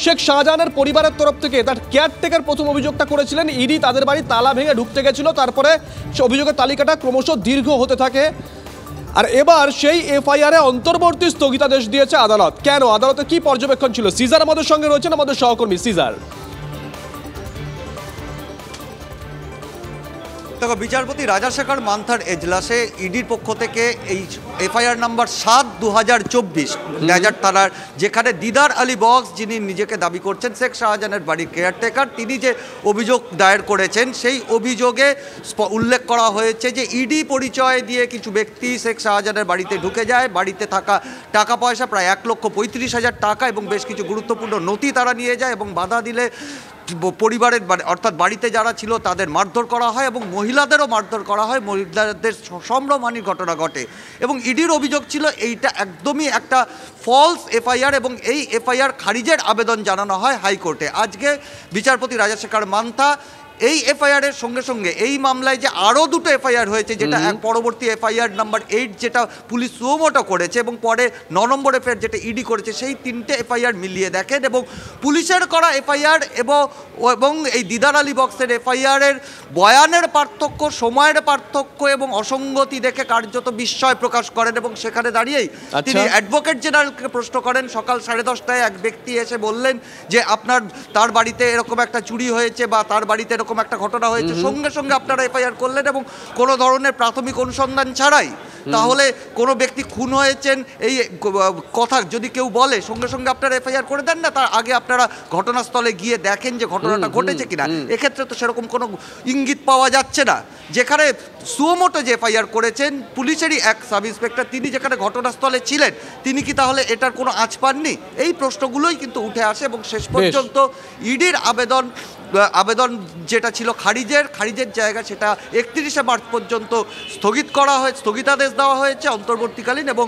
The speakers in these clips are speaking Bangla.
শেখ শাহজাহানের পরিবারের তরফ থেকে তার কেয়ারটেকার প্রথম অভিযোগটা করেছিলেন ইডি তাদের বাড়ি তালা ভেঙে ঢুকতে গেছিল, তারপরে অভিযোগের তালিকাটা ক্রমশ দীর্ঘ হতে থাকে। আর এবার সেই এফআইআর এ অন্তর্বর্তী স্থগিতাদেশ দিয়েছে আদালত। কেন? আদালতে কি পর্যবেক্ষণ ছিল? সিজার আমাদের সঙ্গে রয়েছেন, আমাদের সহকর্মী সিজার। দেখো, বিচারপতি রাজাশেখর মান্থার এজলাসে ইডির পক্ষ থেকে এই এফআইআর নাম্বার ৭/২০২৪ গ্যাজেট থানার, যেখানে দিদার আলী বক্স, যিনি নিজেকে দাবি করছেন শেখ শাহজাহানের বাড়ির কেয়ারটেকার, তিনি যে অভিযোগ দায়ের করেছেন সেই অভিযোগে উল্লেখ করা হয়েছে যে ইডি পরিচয় দিয়ে কিছু ব্যক্তি শেখ শাহজাহানের বাড়িতে ঢুকে যায়, বাড়িতে থাকা টাকা পয়সা প্রায় ১,৩৫,০০০ টাকা এবং বেশ কিছু গুরুত্বপূর্ণ নথি তারা নিয়ে যায় এবং বাধা দিলে পরিবারের অর্থাৎ বাড়িতে যারা ছিল তাদের মারধর করা হয় এবং মহিলাদেরও মারধর করা হয়, মহিলাদের সম্ভ্রমহানির ঘটনা ঘটে। এবং ইডির অভিযোগ ছিল এইটা একদমই একটা ফলস এফআইআর এবং এই এফআইআর খারিজের আবেদন জানানো হয় হাইকোর্টে। আজকে বিচারপতি রাজাশেখর মান্থা এই এফআইআরের সঙ্গে সঙ্গে এই মামলায় যে আরও দুটো এফআইআর হয়েছে, যেটা এক পরবর্তী এফআইআর নাম্বার 8 যেটা পুলিশ সুমোটো করেছে এবং পরে 9 নম্বর এফআইআর যেটা ইডি করেছে, সেই তিনটে এফআইআর মিলিয়ে দেখেন এবং পুলিশের করা এফআইআর এবং এই দিদার আলী বক্সের এফআইআরের বয়ানের পার্থক্য, সময়ের পার্থক্য এবং অসঙ্গতি দেখে কার্যত বিস্ময় প্রকাশ করেন এবং সেখানে দাঁড়িয়েই তিনি অ্যাডভোকেট জেনারেলকে প্রশ্ন করেন। সকাল 10:30টায় এক ব্যক্তি এসে বললেন যে তার বাড়িতে এরকম একটা চুরি হয়েছে বা তার বাড়িতে এরকম একটা ঘটনা হয়েছে, সঙ্গে সঙ্গে আপনারা এফআইআর করলেন এবং কোনো ধরনের প্রাথমিক অনুসন্ধান ছাড়াই। তাহলে কোনো ব্যক্তি খুন হয়েছেন এই কথা যদি কেউ বলে, সঙ্গে সঙ্গে আপনারা এফআইআর করে দেন না, তার আগে আপনারা ঘটনাস্থলে গিয়ে দেখেন যে ঘটনাটা ঘটেছে কিনা। এক্ষেত্রে তো সেরকম কোনো ইঙ্গিত পাওয়া যাচ্ছে না। যেখানে সুমোটো যে এফআইআর করেছেন পুলিশেরই এক সাব ইন্সপেক্টর, তিনি যেখানে ঘটনাস্থলে ছিলেন, তিনি কি তাহলে এটার কোনো আঁচ পাননি? এই প্রশ্নগুলোই কিন্তু উঠে আসে এবং শেষ পর্যন্ত ইডির আবেদন যেটা ছিল খারিজের জায়গা, সেটা 31শে মার্চ পর্যন্ত স্থগিতাদেশ দেওয়া হয়েছে অন্তর্বর্তীকালীন এবং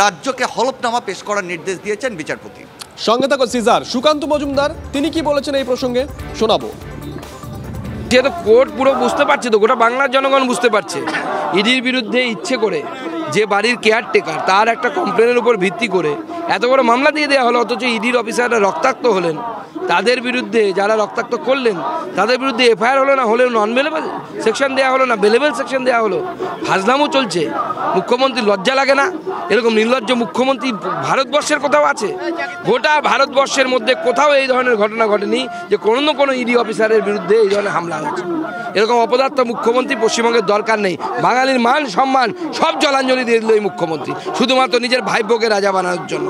রাজ্যকে হলফনামা পেশ করার নির্দেশ দিয়েছেন বিচারপতি। সঙ্গে থাকো সিজার। সুকান্ত মজুমদার তিনি কি বলেছেন এই প্রসঙ্গে শোনাবো। যেহেতু কোর্ট পুরো বুঝতে পারছে, তো গোটা বাংলার জনগণ বুঝতে পারছে ইডির বিরুদ্ধে ইচ্ছে করে যে বাড়ির কেয়ারটেকার তার একটা কমপ্লেনের উপর ভিত্তি করে এত বড় মামলা দিয়ে দেওয়া হলো, অথচ ইডির অফিসাররা রক্তাক্ত হলেন। তাদের বিরুদ্ধে যারা রক্তাক্ত করলেন তাদের বিরুদ্ধে এফআইআর হলো না, হলেও নন বেলেবল সেকশন দেওয়া হলো না, বেলেবল সেকশন দেওয়া হলো। ফাজলামও চলছে। মুখ্যমন্ত্রী লজ্জা লাগে না? এরকম নির্লজ্জ মুখ্যমন্ত্রী ভারতবর্ষের কোথাও আছে? গোটা ভারতবর্ষের মধ্যে কোথাও এই ধরনের ঘটনা ঘটেনি যে কোনো ইডি অফিসারের বিরুদ্ধে এই ধরনের হামলা হয়েছে। এরকম অপদার্থ মুখ্যমন্ত্রী পশ্চিমবঙ্গের দরকার নেই। বাঙালির মান সম্মান সব জলাঞ্জলি দিয়ে দিল এই মুখ্যমন্ত্রী, শুধুমাত্র নিজের ভাইপোকে রাজা বানানোর জন্য।